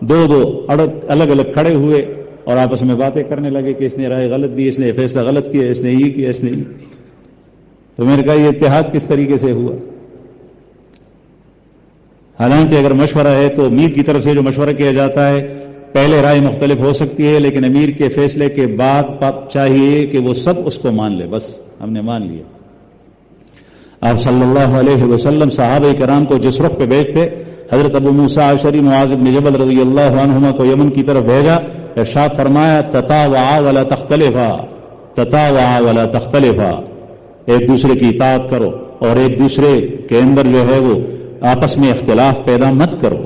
دو الگ الگ کھڑے ہوئے اور آپس میں باتیں کرنے لگے کہ اس نے رائے غلط دی، اس نے فیصلہ غلط کیا، اس نے یہ کیا، اس نے یہ۔ تو میں نے کہا یہ اتحاد کس طریقے سے ہوا؟ حالانکہ اگر مشورہ ہے تو امیر کی طرف سے جو مشورہ کیا جاتا ہے پہلے رائے مختلف ہو سکتی ہے، لیکن امیر کے فیصلے کے بعد چاہیے کہ وہ سب اس کو مان لے، بس ہم نے مان لیا۔ آپ صلی اللہ علیہ وسلم صحابہ کرام کو جس رخ پہ بھیجتے، حضرت ابو موسیٰ اشعری معاذ بن جبل رضی اللہ عنہما کو یمن کی طرف بھیجا، ارشاد فرمایا تطاوعا ولا تختلفا، تطاوعا ولا تختلفا، ایک دوسرے کی اطاعت کرو اور ایک دوسرے کے اندر جو ہے وہ آپس میں اختلاف پیدا مت کرو۔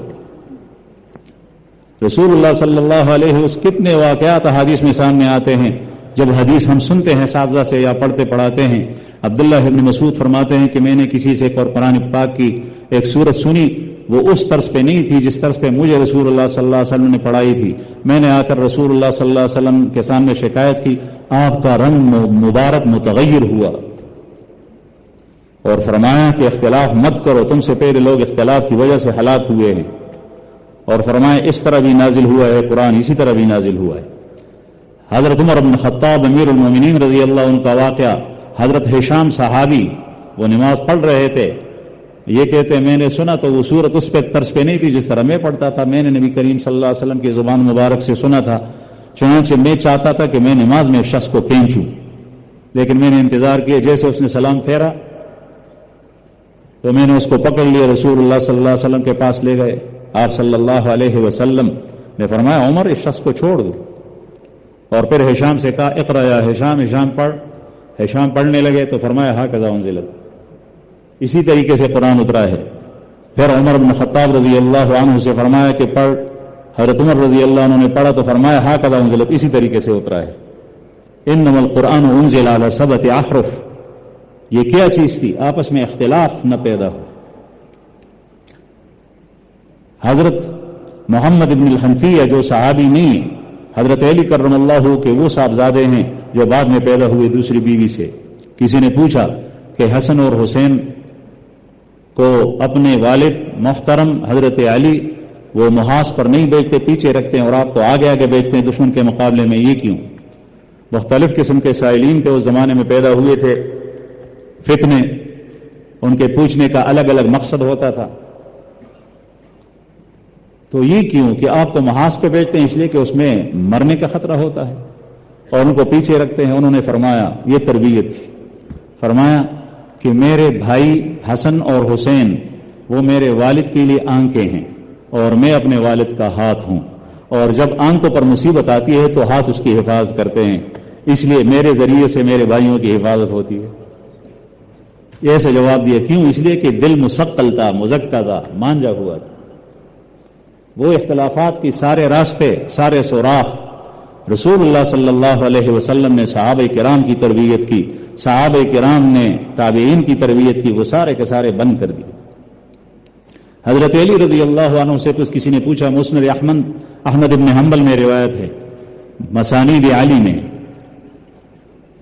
رسول اللہ صلی اللہ علیہ وسلم کتنے واقعات حدیث میں سامنے آتے ہیں، جب حدیث ہم سنتے ہیں اساتذہ سے یا پڑھتے پڑھاتے ہیں۔ عبداللہ ابن مسعود فرماتے ہیں کہ میں نے کسی سے قرآن پاک کی ایک سورت سنی، وہ اس طرز پہ نہیں تھی جس طرز پہ مجھے رسول اللہ صلی اللہ علیہ وسلم نے پڑھائی تھی۔ میں نے آ کر رسول اللہ صلی اللہ علیہ وسلم کے سامنے شکایت کی، آپ کا رنگ مبارک متغیر ہوا، اور فرمایا کہ اختلاف مت کرو، تم سے پہلے لوگ اختلاف کی وجہ سے ہلاک ہوئے ہیں، اور فرمایا اس طرح بھی نازل ہوا ہے قرآن، اسی طرح بھی نازل ہوا ہے۔ حضرت عمر بن خطاب امیر المومنین رضی اللہ عنہ کا واقعہ، حضرت ہشام صحابی وہ نماز پڑھ رہے تھے، یہ کہتے میں نے سنا تو وہ صورت اس پہ طرز پہ نہیں تھی جس طرح میں پڑھتا تھا، میں نے نبی کریم صلی اللہ علیہ وسلم کی زبان مبارک سے سنا تھا، چنانچہ میں چاہتا تھا کہ میں نماز میں شخص کو کھینچوں، لیکن میں نے انتظار کیا، جیسے اس نے سلام پھیرا تو میں نے اس کو پکڑ لیا، رسول اللہ صلی اللہ علیہ وسلم کے پاس لے گئے۔ آپ صلی اللہ علیہ وسلم نے فرمایا عمر اس شخص کو چھوڑ دو، اور پھر ہشام سے کہا اقرا یا ہشام، ہشام پڑھ۔ ہشام پڑھنے لگے تو فرمایا ہاکذا انزلت، اسی طریقے سے قرآن اترا ہے۔ پھر عمر بن خطاب رضی اللہ عنہ سے فرمایا کہ پڑھ، حضرت عمر رضی اللہ عنہ نے پڑھا تو فرمایا ہاکذا انزلت، اسی طریقے سے اترا ہے۔ انما القرآن انزل علی سبعۃ احرف، یہ کیا چیز تھی؟ آپس میں اختلاف نہ پیدا ہو۔ حضرت محمد بن الحنفیہ جو صحابی نہیں، حضرت علی کرم اللہ کے وہ صاحبزادے ہیں جو بعد میں پیدا ہوئے دوسری بیوی سے۔ کسی نے پوچھا کہ حسن اور حسین کو اپنے والد محترم حضرت علی وہ محاذ پر نہیں بیچتے، پیچھے رکھتے ہیں، اور آپ کو آگے آگے بیچتے ہیں دشمن کے مقابلے میں، یہ کیوں؟ مختلف قسم کے سائلین کے اس زمانے میں پیدا ہوئے تھے، فتنے، ان کے پوچھنے کا الگ الگ مقصد ہوتا تھا۔ تو یہ کیوں کہ آپ کو محاذ پہ بیچتے ہیں؟ اس لیے کہ اس میں مرنے کا خطرہ ہوتا ہے، اور ان کو پیچھے رکھتے ہیں۔ انہوں نے فرمایا یہ تربیت تھی، فرمایا کہ میرے بھائی حسن اور حسین وہ میرے والد کے لیے آنکھیں ہیں، اور میں اپنے والد کا ہاتھ ہوں، اور جب آنکھوں پر مصیبت آتی ہے تو ہاتھ اس کی حفاظت کرتے ہیں، اس لیے میرے ذریعے سے میرے بھائیوں کی حفاظت ہوتی ہے۔ ایسے جواب دیا، کیوں؟ اس لیے کہ دل مسقل تھا، مزکا تھا، مانجا ہوا تھا۔ وہ اختلافات کی سارے راستے، سارے سوراخ رسول اللہ صلی اللہ علیہ وسلم نے صحابہ کرام کی تربیت کی، صحابہ کرام نے تابعین کی تربیت کی، وہ سارے کے سارے بند کر دیے۔ حضرت علی رضی اللہ عنہ سے کسی نے پوچھا، مسند احمد بن حنبل میں روایت ہے، مسانید علی میں،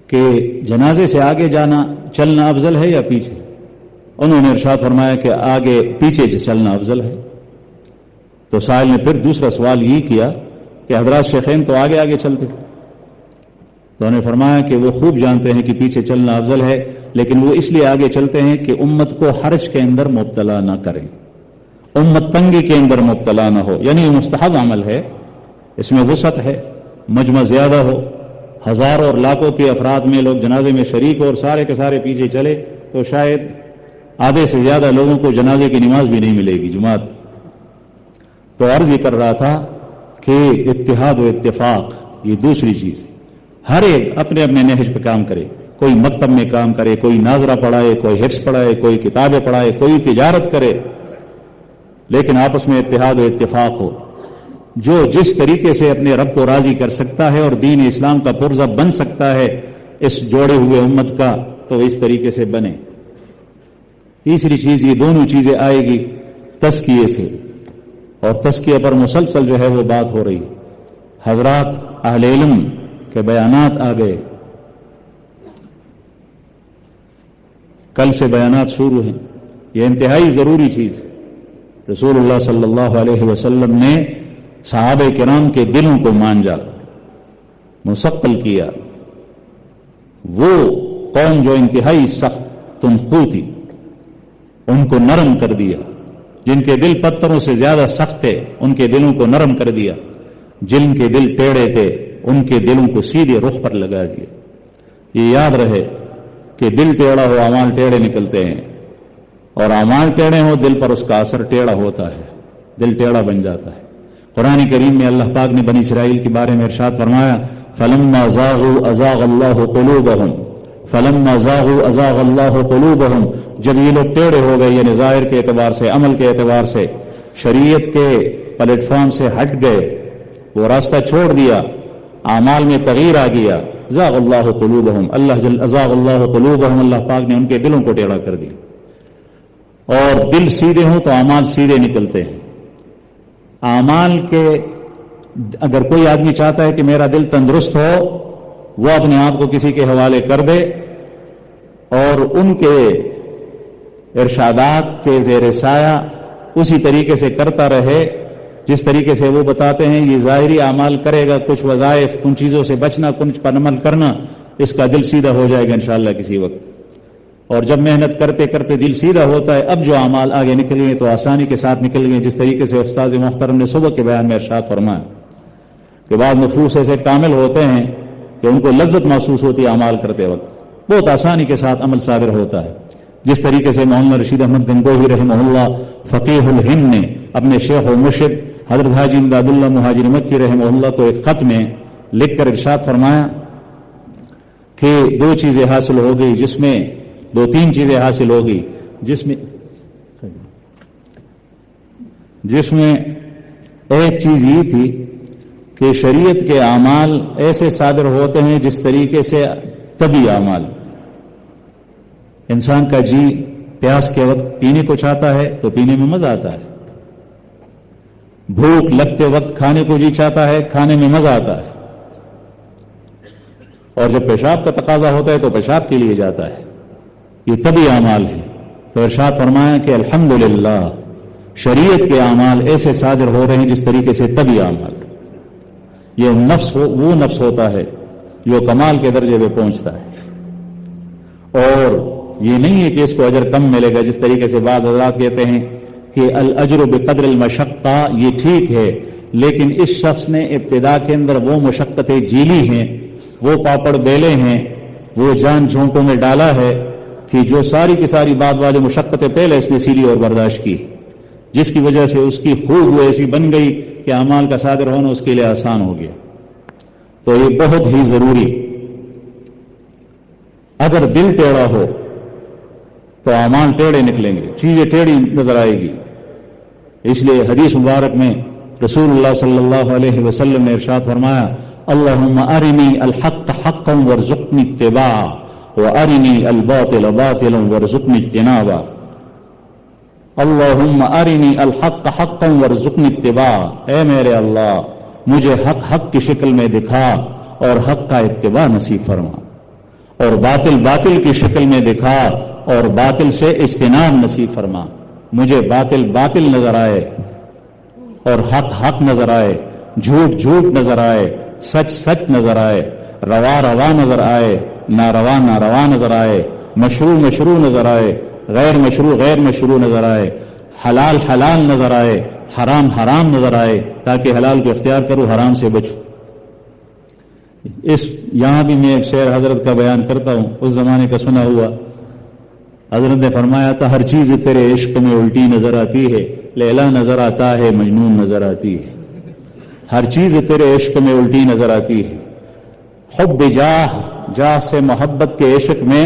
کہ جنازے سے آگے جانا چلنا افضل ہے یا پیچھے؟ انہوں نے ارشاد فرمایا کہ آگے پیچھے چلنا افضل ہے۔ تو سائل نے پھر دوسرا سوال یہ کیا کہ حضرات شیخین تو آگے آگے چلتے، تو انہوں نے فرمایا کہ وہ خوب جانتے ہیں کہ پیچھے چلنا افضل ہے، لیکن وہ اس لیے آگے چلتے ہیں کہ امت کو حرج کے اندر مبتلا نہ کریں، امت تنگی کے اندر مبتلا نہ ہو۔ یعنی یہ مستحب عمل ہے، اس میں وسعت ہے، مجمع زیادہ ہو، ہزاروں اور لاکھوں کے افراد میں لوگ جنازے میں شریک ہو اور سارے کے سارے پیچھے چلے تو شاید آدھے سے زیادہ لوگوں کو جنازے کی نماز بھی نہیں ملے گی جماعت۔ تو عرض یہ کر رہا تھا کہ اتحاد و اتفاق یہ دوسری چیز ہے، ہر ایک اپنے اپنے نہج پہ کام کرے، کوئی مکتب میں کام کرے، کوئی ناظرہ پڑھائے، کوئی حفظ پڑھائے، کوئی کتابیں پڑھائے، کوئی تجارت کرے، لیکن آپس میں اتحاد و اتفاق ہو۔ جو جس طریقے سے اپنے رب کو راضی کر سکتا ہے اور دین اسلام کا پرزہ بن سکتا ہے اس جوڑے ہوئے امت کا، تو اس طریقے سے بنے۔ تیسری چیز، یہ دونوں چیزیں آئے گی تزکیے سے، اور تزکیہ پر مسلسل جو ہے وہ بات ہو رہی. حضرات اہل علم کے بیانات آ گئے، کل سے بیانات شروع ہیں. یہ انتہائی ضروری چیز. رسول اللہ صلی اللہ علیہ وسلم نے صحابہ کرام کے دلوں کو مانجا، مثقل کیا. وہ قوم جو انتہائی سخت تنخو تھی ان کو نرم کر دیا. جن کے دل پتھروں سے زیادہ سخت تھے ان کے دلوں کو نرم کر دیا. جن کے دل ٹیڑھے تھے ان کے دلوں کو سیدھے رخ پر لگا دیا. یہ یاد رہے کہ دل ٹیڑھا ہو اعمال ٹیڑھے نکلتے ہیں، اور اعمال ٹیڑھے ہو دل پر اس کا اثر ٹیڑھا ہوتا ہے، دل ٹیڑھا بن جاتا ہے. قرآن کریم میں اللہ پاک نے بنی اسرائیل کے بارے میں ارشاد فرمایا فَلَمَّا زَاغُوا أَزَاغَ اللَّهُ قُلُوبَهُمْ فَلَمَّا زَاغُوا أَزَاغَ اللَّهُ قُلُوبَهُمْ. جب یہ لوگ ٹیڑھے ہو گئے، یعنی ظاہر کے اعتبار سے، عمل کے اعتبار سے، شریعت کے پلیٹ فارم سے ہٹ گئے، وہ راستہ چھوڑ دیا، اعمال میں تغیر آ گیا، زاغ اللہ قلوبہم، ازاغ اللہ قلوبہم، اللہ پاک نے ان کے دلوں کو ٹیڑھا کر دیا. اور دل سیدھے ہوں تو اعمال سیدھے نکلتے ہیں. اعمال کے اگر کوئی آدمی چاہتا ہے کہ میرا دل تندرست ہو، وہ اپنے آپ کو کسی کے حوالے کر دے اور ان کے ارشادات کے زیر سایہ اسی طریقے سے کرتا رہے جس طریقے سے وہ بتاتے ہیں. یہ ظاہری اعمال کرے گا، کچھ وظائف، ان چیزوں سے بچنا، کچھ پر عمل کرنا، اس کا دل سیدھا ہو جائے گا انشاءاللہ کسی وقت. اور جب محنت کرتے کرتے دل سیدھا ہوتا ہے، اب جو اعمال آگے نکل گئے تو آسانی کے ساتھ نکل گئے. جس طریقے سے استاذ محترم نے صبح کے بیان میں ارشاد فرمایا کہ بعض نفوس ایسے کامل ہوتے ہیں کہ ان کو لذت محسوس ہوتی ہے اعمال کرتے وقت، بہت آسانی کے ساتھ عمل صادر ہوتا ہے. جس طریقے سے مولانا رشید احمد گنگوہی رحمہ اللہ فقیہ الہند نے اپنے شیخ و مرشد حضرت حاجی امداد اللہ مہاجر مکی رحمہ اللہ کو ایک خط میں لکھ کر ارشاد فرمایا کہ دو چیزیں حاصل ہو گئی، جس میں دو تین چیزیں حاصل ہو گئی، جس میں ایک چیز یہ تھی کہ شریعت کے اعمال ایسے صادر ہوتے ہیں جس طریقے سے طبی اعمال. انسان کا جی پیاس کے وقت پینے کو چاہتا ہے تو پینے میں مزہ آتا ہے، بھوک لگتے وقت کھانے کو جی چاہتا ہے، کھانے میں مزہ آتا ہے، اور جب پیشاب کا تقاضا ہوتا ہے تو پیشاب کے لیے جاتا ہے. یہ طبی اعمال ہے. تو ارشاد فرمایا کہ الحمدللہ شریعت کے اعمال ایسے صادر ہو رہے ہیں جس طریقے سے طبی اعمال. یہ وہ نفس ہوتا ہے جو کمال کے درجے پہ پہنچتا ہے. اور یہ نہیں ہے کہ اس کو اجر کم ملے گا، جس طریقے سے بعض حضرات کہتے ہیں کہ الاجر بقدر المشقہ. یہ ٹھیک ہے، لیکن اس شخص نے ابتدا کے اندر وہ مشقتیں جیلی ہیں، وہ پاپڑ بیلے ہیں، وہ جان جھونکوں میں ڈالا ہے کہ جو ساری کی ساری بات والی مشقتیں پہلے اس نے سیلی اور برداشت کی، جس کی وجہ سے اس کی خوب ایسی بن گئی کہ اعمال کا صادر ہونا اس کے لیے آسان ہو گیا. تو یہ بہت ہی ضروری. اگر دل ٹیڑھا ہو تو اعمال ٹیڑھے نکلیں گے، چیزیں ٹیڑھی نظر آئے گی. اس لیے حدیث مبارک میں رسول اللہ صلی اللہ علیہ وسلم نے ارشاد فرمایا اللہم ارنی الحق حقا وارزقنی اتباعہ وارنی الباطل باطلا وارزقنی اجتنابہ. اللہم ارنی الحق حقا وارزقنی اتباعہ. اے میرے اللہ مجھے حق کی شکل میں دکھا اور حق کا اتباع نصیب فرما، اور باطل کی شکل میں دکھا اور باطل سے اجتناب نصیب فرما. مجھے باطل نظر آئے اور حق نظر آئے، جھوٹ نظر آئے، سچ نظر آئے، روا نظر آئے، ناروا نظر آئے، مشروع نظر آئے، غیر مشروع نظر آئے، حلال نظر آئے، حرام نظر آئے، تاکہ حلال کو اختیار کروں، حرام سے بچوں. یہاں بھی میں ایک شعر حضرت کا بیان کرتا ہوں، اس زمانے کا سنا ہوا. حضرت نے فرمایا تھا ہر چیز تیرے عشق میں الٹی نظر آتی ہے، لیلا نظر آتا ہے، مجنون نظر آتی ہے. ہر چیز تیرے عشق میں الٹی نظر آتی ہے. حب جاہ سے محبت کے عشق میں،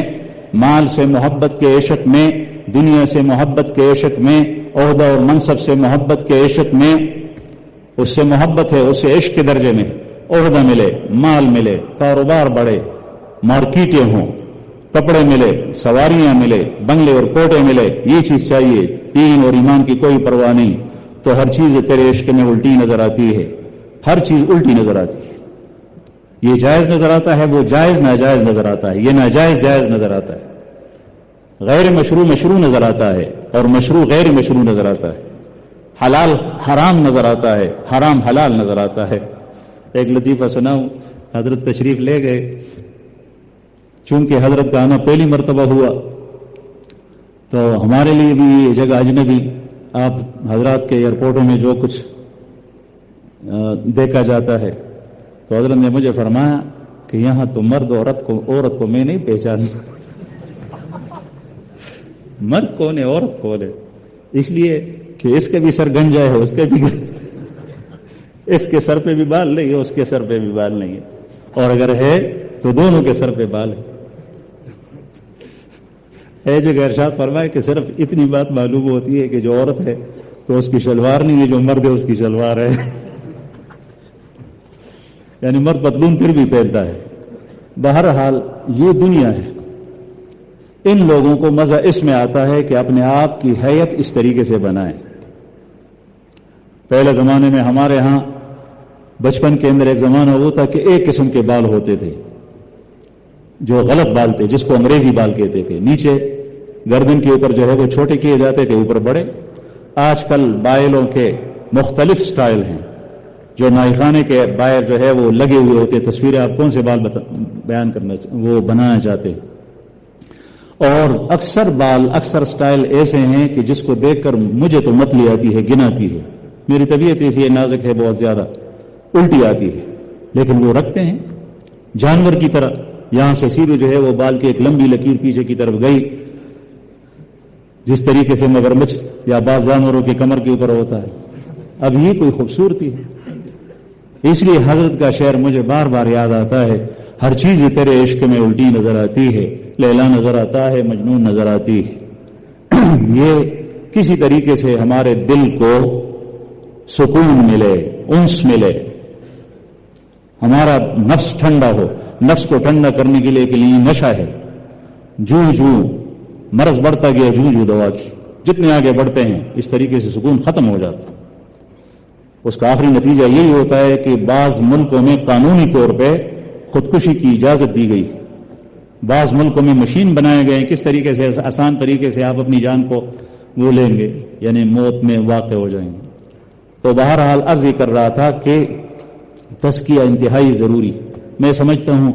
مال سے محبت کے عشق میں، دنیا سے محبت کے عشق میں، عہدہ اور منصب سے محبت کے عشق میں. اس سے محبت ہے، اس سے عشق کے درجے میں. عہدہ ملے، مال ملے، کاروبار بڑھے، مارکیٹیں ہوں، کپڑے ملے، سواریاں ملے، بنگلے اور کوٹے ملے، یہ چیز چاہیے. دین اور ایمان کی کوئی پرواہ نہیں. تو ہر چیز تیرے عشق میں الٹی نظر آتی ہے، ہر چیز الٹی نظر آتی ہے. یہ جائز نظر آتا ہے، وہ جائز ناجائز نظر آتا ہے، یہ ناجائز جائز نظر آتا ہے، غیر مشروع مشروع نظر آتا ہے، اور مشروع غیر مشروع نظر آتا ہے، حلال حرام نظر آتا ہے، حرام حلال نظر آتا ہے. ایک لطیفہ سناؤں. حضرت تشریف لے گئے، چونکہ حضرت کا آنا پہلی مرتبہ ہوا تو ہمارے لیے بھی یہ جگہ اجنبی. آپ حضرات کے ایئرپورٹوں میں جو کچھ دیکھا جاتا ہے، تو حضرت نے مجھے فرمایا کہ یہاں تو مرد عورت کو میں نہیں پہچانتا. مرد کون ہے عورت کون ہے؟ اس لیے کہ اس کے بھی سر گنجا ہے، اس کے بھی اس کے سر پہ بھی بال نہیں ہے، اس کے سر پہ بھی بال نہیں ہے، اور اگر ہے تو دونوں کے سر پہ بال ہے. جو ارشاد فرمائے کہ صرف اتنی بات معلوم ہوتی ہے کہ جو عورت ہے تو اس کی شلوار نہیں ہے، جو مرد ہے اس کی شلوار ہے. یعنی مرد پتلون پھر بھی پہنتا ہے. بہرحال یہ دنیا ہے. ان لوگوں کو مزہ اس میں آتا ہے کہ اپنے آپ کی حیت اس طریقے سے بنائیں. پہلے زمانے میں ہمارے ہاں بچپن کے اندر ایک زمانہ وہ تھا کہ ایک قسم کے بال ہوتے تھے جو غلط بال تھے، جس کو انگریزی بال کہتے تھے. نیچے گردن کے اوپر جو ہے وہ چھوٹے کیے جاتے تھے، اوپر بڑے. آج کل بائلوں کے مختلف سٹائل ہیں. جو نائخانے کے بائر جو ہے وہ لگے ہوئے ہوتے. تصویریں آپ کون سے بال بیان کرنا وہ بنانا چاہتے ہیں. اور اکثر سٹائل ایسے ہیں کہ جس کو دیکھ کر مجھے تو متلی آتی ہے، گناتی ہے. میری طبیعت ایسی ہے، نازک ہے، بہت زیادہ الٹی آتی ہے، لیکن وہ رکھتے ہیں جانور کی طرح. یہاں سے سیدھے جو ہے وہ بال کی ایک لمبی لکیر پیچھے کی طرف گئی، جس طریقے سے مگرمچھ یا بعض جانوروں کے کمر کے اوپر ہوتا ہے. اب یہ کوئی خوبصورتی ہے؟ اس لیے حضرت کا شعر مجھے بار بار یاد آتا ہے، ہر چیز تیرے عشق میں الٹی نظر آتی ہے، لیلا نظر آتا ہے، مجنون نظر آتی ہے. یہ کسی طریقے سے ہمارے دل کو سکون ملے، انس ملے، ہمارا نفس ٹھنڈا ہو. نفس کو ٹھنڈا کرنے کے لیے نشہ ہے. جو مرض بڑھتا گیا جو دوا کی، جتنے آگے بڑھتے ہیں اس طریقے سے سکون ختم ہو جاتا. اس کا آخری نتیجہ یہی ہوتا ہے کہ بعض ملکوں میں قانونی طور پہ خودکشی کی اجازت دی گئی. بعض ملکوں میں مشین بنائے گئے ہیں کس طریقے سے آسان طریقے سے آپ اپنی جان کو وہ لیں گے، یعنی موت میں واقع ہو جائیں گے. تو بہرحال عرض یہ کر رہا تھا کہ تزکیہ انتہائی ضروری. میں سمجھتا ہوں